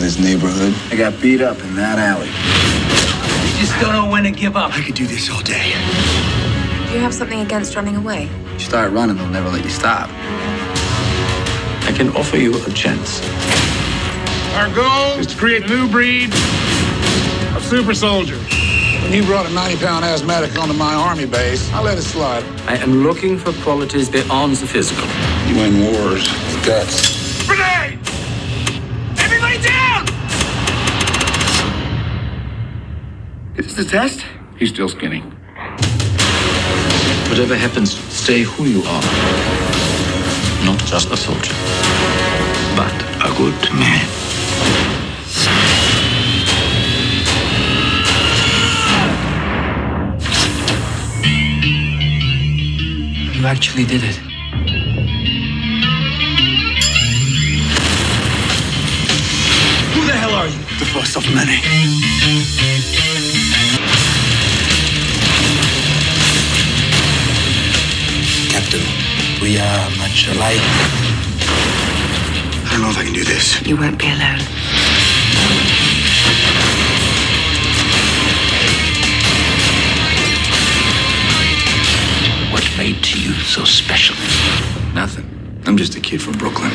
this neighborhood. I got beat up in that alley. You just don't know when to give up. I could do this all day. Do you have something against running away? You start running, they'll never let you stop. I can offer you a chance. Our goal is to create a new breed of super soldiers. When you brought a 90-pound asthmatic onto my army base, I let it slide. I am looking for qualities beyond the physical. You win wars with guts. Grenade! Everybody down! Is this the test? He's still skinny. Whatever happens, stay who you are. Not just a soldier, but a good man. You actually did it. Who the hell are you? The first of many. Captain, we are much alike. I don't know if I can do this. You won't be alone. What made you so special? Nothing. I'm just a kid from Brooklyn.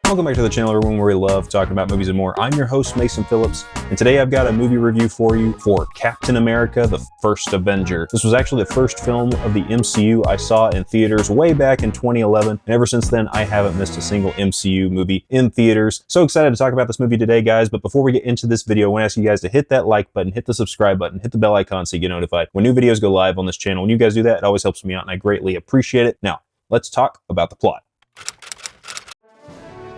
Welcome back to the channel, everyone, where we love talking about movies and more. I'm your host, Mason Phillips, and today I've got a movie review for you for Captain America, the First Avenger. This was actually the first film of the MCU I saw in theaters way back in 2011, and ever since then, I haven't missed a single MCU movie in theaters. So excited to talk about this movie today, guys, but before we get into this video, I want to ask you guys to hit that like button, hit the subscribe button, hit the bell icon so you get notified when new videos go live on this channel. When you guys do that, it always helps me out, and I greatly appreciate it. Now, let's talk about the plot.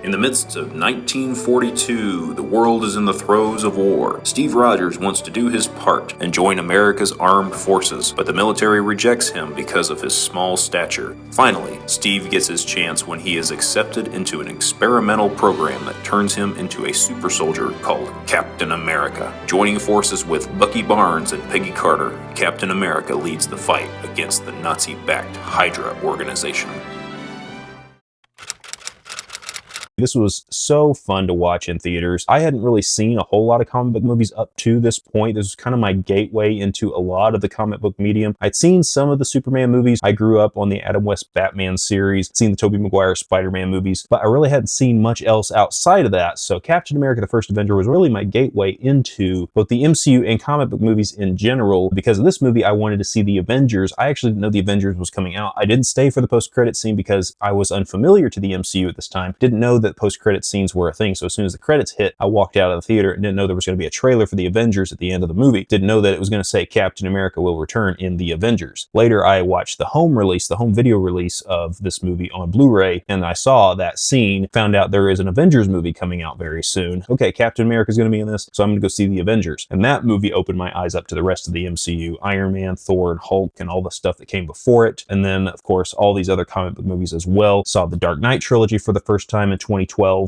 In the midst of 1942, the world is in the throes of war. Steve Rogers wants to do his part and join America's armed forces, but the military rejects him because of his small stature. Finally, Steve gets his chance when he is accepted into an experimental program that turns him into a super soldier called Captain America. Joining forces with Bucky Barnes and Peggy Carter, Captain America leads the fight against the Nazi-backed Hydra organization. This was so fun to watch in theaters. I hadn't really seen a whole lot of comic book movies up to this point. This was kind of my gateway into a lot of the comic book medium. I'd seen some of the Superman movies. I grew up on the Adam West Batman series, seen the Tobey Maguire Spider-Man movies, but I really hadn't seen much else outside of that. So Captain America, the First Avenger was really my gateway into both the MCU and comic book movies in general. Because of this movie, I wanted to see the Avengers. I actually didn't know the Avengers was coming out. I didn't stay for the post-credit scene because I was unfamiliar to the MCU at this time. Didn't know that post-credit scenes were a thing. So as soon as the credits hit, I walked out of the theater and didn't know there was going to be a trailer for the Avengers at the end of the movie. Didn't know that it was going to say Captain America will return in the Avengers. Later, I watched the home release, the home video release of this movie on Blu-ray, and I saw that scene, found out there is an Avengers movie coming out very soon. Okay, Captain America is going to be in this, so I'm going to go see the Avengers. And that movie opened my eyes up to the rest of the MCU, Iron Man, Thor, and Hulk, and all the stuff that came before it. And then, of course, all these other comic book movies as well. Saw the Dark Knight trilogy for the first time in 2012.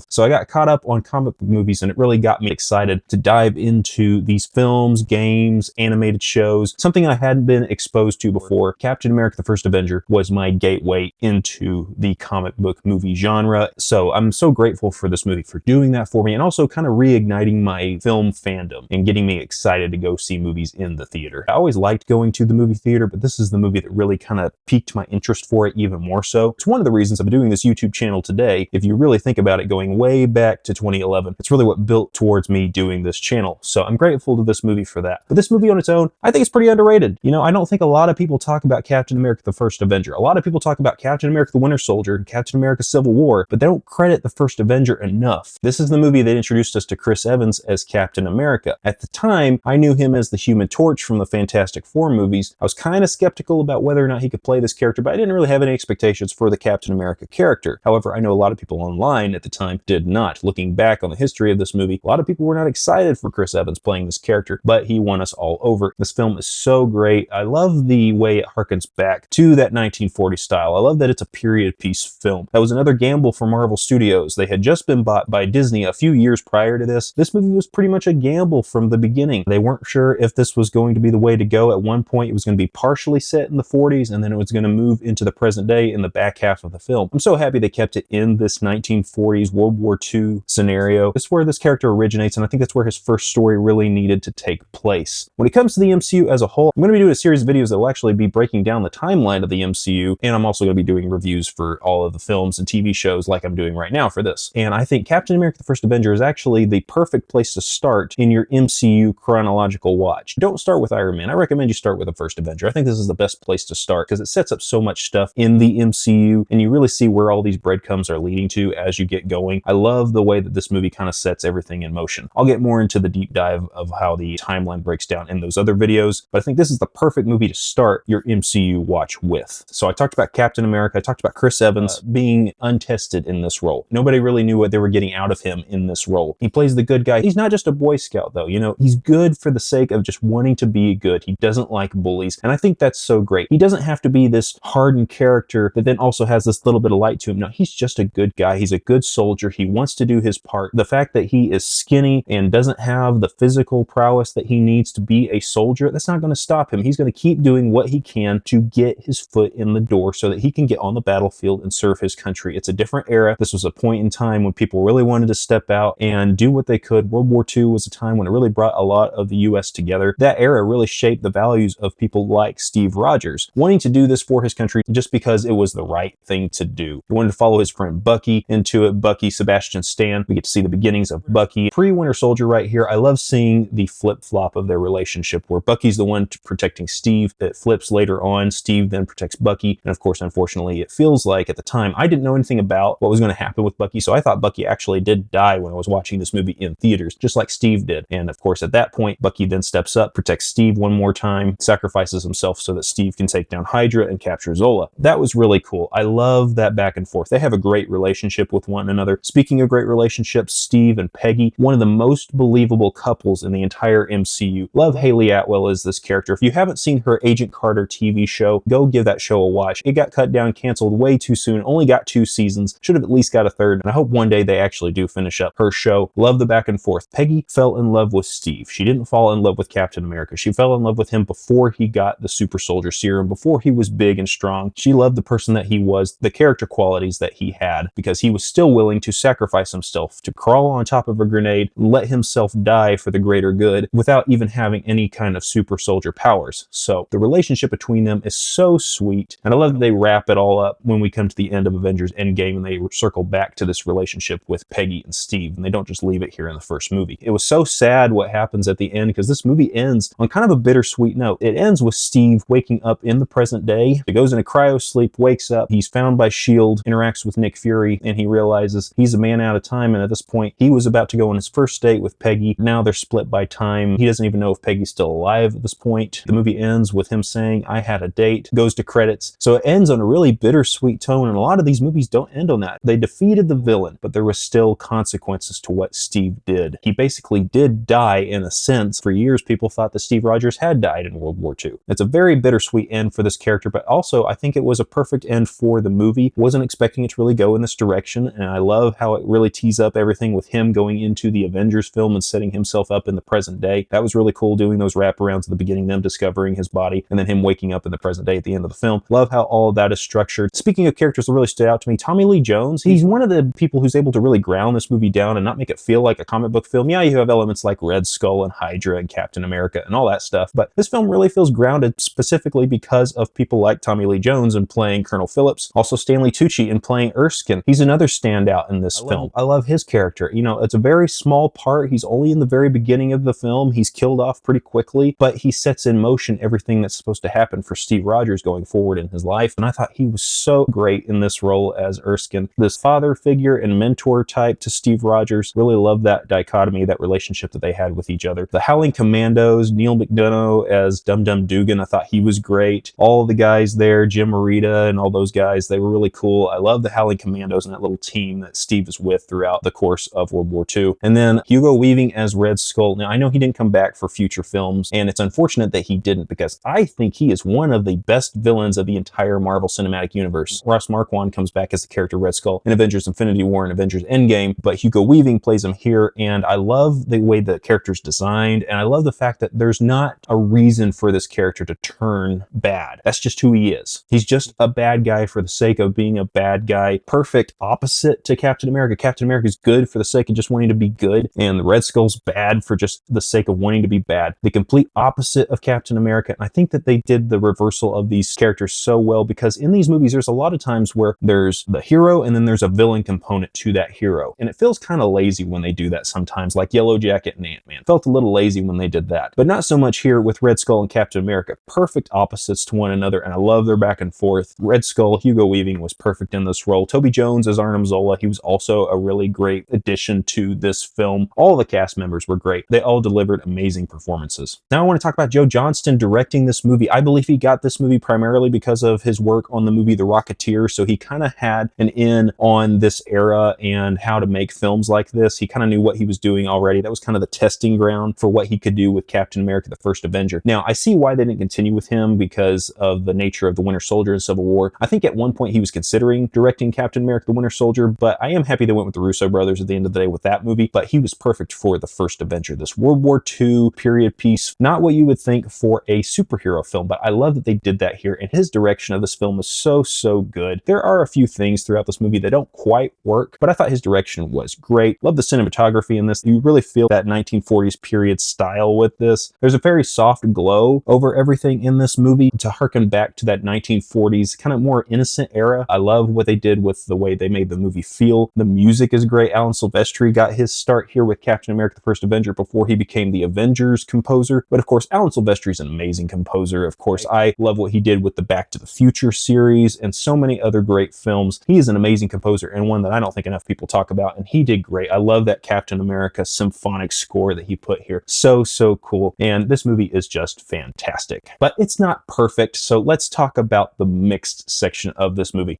So I got caught up on comic book movies, and it really got me excited to dive into these films, games, animated shows, something I hadn't been exposed to before. Captain America, the First Avenger was my gateway into the comic book movie genre. So I'm so grateful for this movie for doing that for me, and also kind of reigniting my film fandom and getting me excited to go see movies in the theater. I always liked going to the movie theater, but this is the movie that really kind of piqued my interest for it even more so. It's one of the reasons I'm doing this YouTube channel today. If you really think about it, going way back to 2011, it's really what built towards me doing this channel. So I'm grateful to this movie for that. But this movie on its own, I think it's pretty underrated. You know, I don't think a lot of people talk about Captain America, the First Avenger. A lot of people talk about Captain America, the Winter Soldier, and Captain America, Civil War, but they don't credit the First Avenger enough. This is the movie that introduced us to Chris Evans as Captain America. At the time, I knew him as the Human Torch from the Fantastic Four movies. I was kind of skeptical about whether or not he could play this character, but I didn't really have any expectations for the Captain America character. However, I know a lot of people online fine at the time did not. Looking back on the history of this movie, a lot of people were not excited for Chris Evans playing this character, but he won us all over. This film is so great. I love the way it harkens back to that 1940 style. I love that it's a period piece film. That was another gamble for Marvel Studios. They had just been bought by Disney a few years prior to this. This movie was pretty much a gamble from the beginning. They weren't sure if this was going to be the way to go. At one point, it was going to be partially set in the 40s, and then it was going to move into the present day in the back half of the film. I'm so happy they kept it in this 1940s World War II scenario. This is where this character originates, and I think that's where his first story really needed to take place. When it comes to the MCU as a whole, I'm going to be doing a series of videos that will actually be breaking down the timeline of the MCU, and I'm also going to be doing reviews for all of the films and TV shows like I'm doing right now for this. And I think Captain America: The First Avenger is actually the perfect place to start in your MCU chronological watch. Don't start with Iron Man. I recommend you start with The First Avenger. I think this is the best place to start because it sets up so much stuff in the MCU, and you really see where all these breadcrumbs are leading to as you get going. I love the way that this movie kind of sets everything in motion. I'll get more into the deep dive of how the timeline breaks down in those other videos, but I think this is the perfect movie to start your MCU watch with. So I talked about Captain America. I talked about Chris Evans being untested in this role. Nobody really knew what they were getting out of him in this role. He plays the good guy. He's not just a Boy Scout though, you know, he's good for the sake of just wanting to be good. He doesn't like bullies, and I think that's so great. He doesn't have to be this hardened character that then also has this little bit of light to him. No, he's just a good guy. He's a good soldier. He wants to do his part. The fact that he is skinny and doesn't have the physical prowess that he needs to be a soldier, that's not going to stop him. He's going to keep doing what he can to get his foot in the door so that he can get on the battlefield and serve his country. It's a different era. This was a point in time when people really wanted to step out and do what they could. World War II was a time when it really brought a lot of the U.S. together. That era really shaped the values of people like Steve Rogers, wanting to do this for his country just because it was the right thing to do. He wanted to follow his friend Bucky into it. Bucky, Sebastian Stan. We get to see the beginnings of Bucky. Pre-Winter Soldier right here. I love seeing the flip-flop of their relationship where Bucky's the one protecting Steve. It flips later on. Steve then protects Bucky. And of course, unfortunately, it feels like at the time, I didn't know anything about what was going to happen with Bucky. So I thought Bucky actually did die when I was watching this movie in theaters, just like Steve did. And of course, at that point, Bucky then steps up, protects Steve one more time, sacrifices himself so that Steve can take down Hydra and capture Zola. That was really cool. I love that back and forth. They have a great relationship with one another. Speaking of great relationships, Steve and Peggy, one of the most believable couples in the entire MCU. Love Haley Atwell as this character. If you haven't seen her Agent Carter TV show, go give that show a watch. It got cut down, canceled way too soon, only got 2 seasons, should have at least got a 3rd, and I hope one day they actually do finish up her show. Love the back and forth. Peggy fell in love with Steve. She didn't fall in love with Captain America. She fell in love with him before he got the super soldier serum, before he was big and strong. She loved the person that he was, the character qualities that he had, because he was still willing to sacrifice himself, to crawl on top of a grenade, let himself die for the greater good without even having any kind of super soldier powers. So the relationship between them is so sweet, and I love that they wrap it all up when we come to the end of Avengers Endgame and they circle back to this relationship with Peggy and Steve, and they don't just leave it here in the first movie. It was so sad what happens at the end because this movie ends on kind of a bittersweet note. It ends with Steve waking up in the present day. He goes into cryo sleep, wakes up, he's found by S.H.I.E.L.D., interacts with Nick Fury, and he realizes he's a man out of time, and at this point he was about to go on his first date with Peggy. Now they're split by time. He doesn't even know if Peggy's still alive at this point. The movie ends with him saying, "I had a date," goes to credits. So it ends on a really bittersweet tone, and a lot of these movies don't end on that. They defeated the villain, but there was still consequences to what Steve did. He basically did die in a sense. For years, people thought that Steve Rogers had died in World War II. It's a very bittersweet end for this character, but also I think it was a perfect end for the movie. Wasn't expecting it to really go in this direction, and I love how it really tees up everything with him going into the Avengers film and setting himself up in the present day. That was really cool, doing those wraparounds at the beginning, them discovering his body, and then him waking up in the present day at the end of the film. Love how all of that is structured. Speaking of characters that really stood out to me, Tommy Lee Jones, he's one of the people who's able to really ground this movie down and not make it feel like a comic book film. Yeah, you have elements like Red Skull and Hydra and Captain America and all that stuff, but this film really feels grounded specifically because of people like Tommy Lee Jones in playing Colonel Phillips, also Stanley Tucci in playing Erskine. He's another standout in this film. I love his character. You know, it's a very small part. He's only in the very beginning of the film. He's killed off pretty quickly, but he sets in motion everything that's supposed to happen for Steve Rogers going forward in his life, and I thought he was so great in this role as Erskine. This father figure and mentor type to Steve Rogers. Really love that dichotomy, that relationship that they had with each other. The Howling Commandos, Neil McDonough as Dum Dum Dugan, I thought he was great. All the guys there, Jim Morita and all those guys, they were really cool. I love the Howling Commandos and that little team that Steve is with throughout the course of World War II. And then Hugo Weaving as Red Skull. Now, I know he didn't come back for future films, and it's unfortunate that he didn't, because I think he is one of the best villains of the entire Marvel Cinematic Universe. Ross Marquand comes back as the character Red Skull in Avengers Infinity War and Avengers Endgame, but Hugo Weaving plays him here, and I love the way the character's designed, and I love the fact that there's not a reason for this character to turn bad. That's just who he is. He's just a bad guy for the sake of being a bad guy. Perfect opposite to Captain America. Captain America's good for the sake of just wanting to be good, and the Red Skull's bad for just the sake of wanting to be bad. The complete opposite of Captain America. And I think that they did the reversal of these characters so well, because in these movies, there's a lot of times where there's the hero and then there's a villain component to that hero. And it feels kind of lazy when they do that sometimes, like Yellow Jacket and Ant-Man. Felt a little lazy when they did that. But not so much here with Red Skull and Captain America. Perfect opposites to one another, and I love their back and forth. Red Skull, Hugo Weaving was perfect in this role. Toby Jones as Arnim Zola, he was also a really great addition to this film. All the cast members were great. They all delivered amazing performances. Now I want to talk about Joe Johnston directing this movie. I believe he got this movie primarily because of his work on the movie The Rocketeer, so he kind of had an in on this era and how to make films like this. He kind of knew what he was doing already. That was kind of the testing ground for what he could do with Captain America: The First Avenger. Now, I see why they didn't continue with him because of the nature of The Winter Soldier and Civil War. I think at one point he was considering directing Captain America: The Winter Soldier, but I am happy they went with the Russo brothers at the end of the day with that movie. But he was perfect for The First Avenger, this World War II period piece. Not what you would think for a superhero film, but I love that they did that here, and his direction of this film is so good. There are a few things throughout this movie that don't quite work, but I thought his direction was great. Love the cinematography in this. You really feel that 1940s period style with this. There's a very soft glow over everything in this movie to harken back to that 1940s kind of more innocent era. I love what they did with the way they made the movie feel. The music is great. Alan Silvestri got his start here with Captain America: The First Avenger before he became the Avengers composer. But of course, Alan Silvestri is an amazing composer. Of course, I love what he did with the Back to the Future series and so many other great films. He is an amazing composer, and one that I don't think enough people talk about, and he did great. I love that Captain America symphonic score that he put here. So cool. And this movie is just fantastic. But it's not perfect, so let's talk about the mixed section of this movie.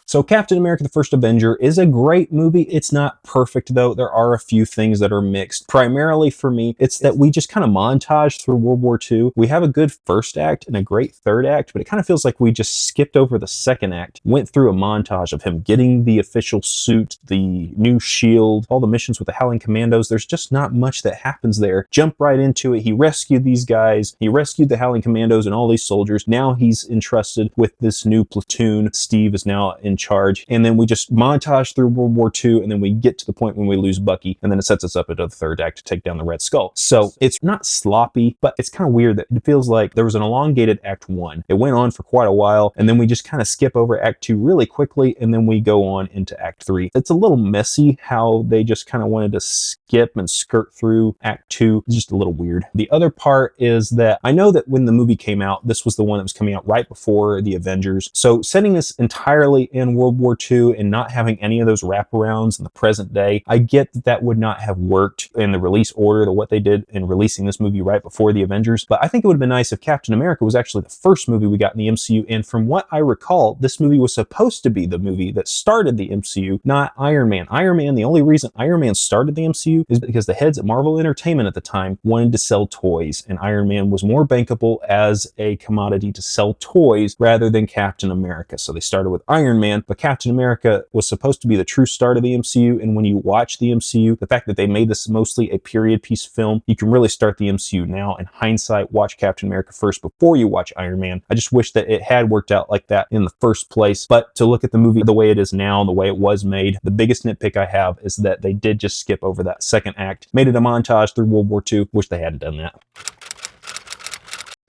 So Captain America: The First Avenger is a great movie. It's not perfect though. There are a few things that are mixed. Primarily for me, it's that we just kind of montage through World War II. We have a good first act and a great third act, but it kind of feels like we just skipped over the second act, went through a montage of him getting the official suit, the new shield, all the missions with the Howling Commandos. There's just not much that happens there. Jump right into it. He rescued these guys. He rescued the Howling Commandos and all these soldiers. Now he's entrusted with this new platoon. Steve is now in charge, and then we just montage through World War II, and then we get to the point when we lose Bucky, and then it sets us up into the third act to take down the Red Skull. So it's not sloppy, but it's kind of weird that it feels like there was an elongated Act 1. It went on for quite a while, and then we just kind of skip over Act 2 really quickly, and then we go on into Act 3. It's a little messy how they just kind of wanted to skip and skirt through Act 2. It's just a little weird. The other part is that I know that when the movie came out, this was the one that was coming out right before the Avengers. So setting this entirely in World War II and not having any of those wraparounds in the present day, I get that that would not have worked in the release order that what they did in releasing this movie right before the Avengers. But I think it would have been nice if Captain America was actually the first movie we got in the MCU. And from what I recall, this movie was supposed to be the movie that started the MCU, not Iron Man. Iron Man, the only reason Iron Man started the MCU is because the heads at Marvel Entertainment at the time wanted to sell toys, and Iron Man was more bankable as a commodity to sell toys rather than Captain America. So they started with Iron Man, but Captain America was supposed to be the true start of the MCU. And when you watch the MCU, the fact that they made this mostly a period piece film, you can really start the MCU now. In hindsight, watch Captain America first before you watch Iron Man. I just wish that it had worked out like that in the first place. But to look at the movie the way it is now, the way it was made, the biggest nitpick I have is that they did just skip over that second act, made it a montage through World War II. Wish they hadn't done that.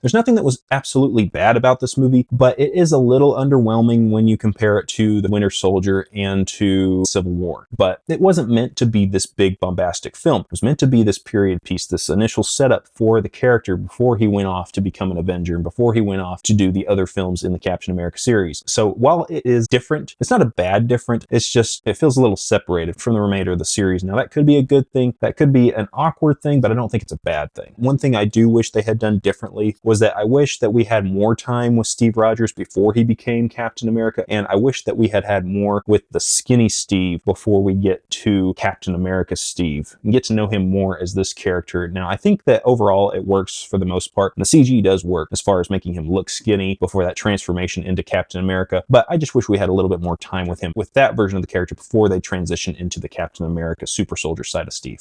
There's nothing that was absolutely bad about this movie, but it is a little underwhelming when you compare it to The Winter Soldier and to Civil War. But it wasn't meant to be this big bombastic film. It was meant to be this period piece, this initial setup for the character before he went off to become an Avenger and before he went off to do the other films in the Captain America series. So while it is different, it's not a bad different, it's just, it feels a little separated from the remainder of the series. Now that could be a good thing, that could be an awkward thing, but I don't think it's a bad thing. One thing I do wish they had done differently was that I wish that we had more time with Steve Rogers before he became Captain America, and I wish that we had had more with the skinny Steve before we get to Captain America Steve and get to know him more as this character. Now, I think that overall it works for the most part, and the CG does work as far as making him look skinny before that transformation into Captain America, but I just wish we had a little bit more time with him with that version of the character before they transition into the Captain America super soldier side of Steve.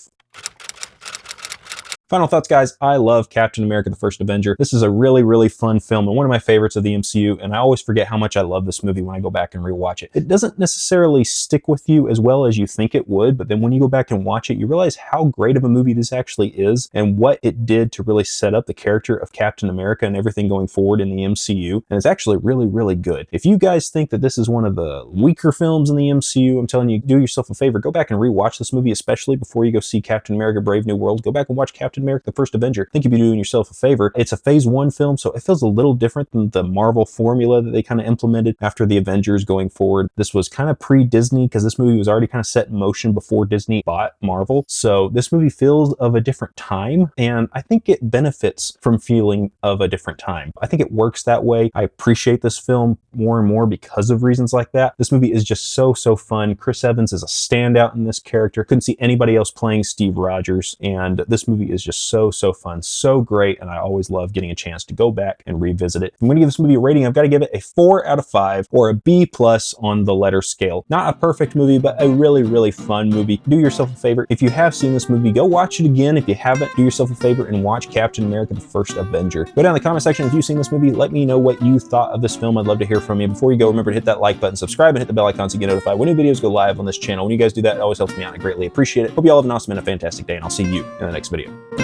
Final thoughts, guys. I love Captain America: The First Avenger. This is a really, really fun film and one of my favorites of the MCU, and I always forget how much I love this movie when I go back and rewatch it. It doesn't necessarily stick with you as well as you think it would, but then when you go back and watch it, you realize how great of a movie this actually is and what it did to really set up the character of Captain America and everything going forward in the MCU, and it's actually really, really good. If you guys think that this is one of the weaker films in the MCU, I'm telling you, do yourself a favor. Go back and rewatch this movie, especially before you go see Captain America: Brave New World. Go back and watch Captain America: The First Avenger. I think you'd be doing yourself a favor. It's a phase 1 film, so it feels a little different than the Marvel formula that they kind of implemented after the Avengers going forward. This was kind of pre-Disney because this movie was already kind of set in motion before Disney bought Marvel. So this movie feels of a different time, and I think it benefits from feeling of a different time. I think it works that way. I appreciate this film more and more because of reasons like that. This movie is just so fun. Chris Evans is a standout in this character. Couldn't see anybody else playing Steve Rogers, and this movie is just so fun, so great, and I always love getting a chance to go back and revisit it. If I'm going to give this movie a rating, I've got to give it a 4 out of 5 or a B+ on the letter scale. Not a perfect movie, but a really, really fun movie. Do yourself a favor. If you have seen this movie, go watch it again. If you haven't, do yourself a favor and watch Captain America: The First Avenger. Go down in the comment section if you've seen this movie. Let me know what you thought of this film. I'd love to hear from you. Before you go, remember to hit that like button, subscribe, and hit the bell icon so you get notified when new videos go live on this channel. When you guys do that, it always helps me out and I greatly appreciate it. Hope you all have an awesome and a fantastic day, and I'll see you in the next video.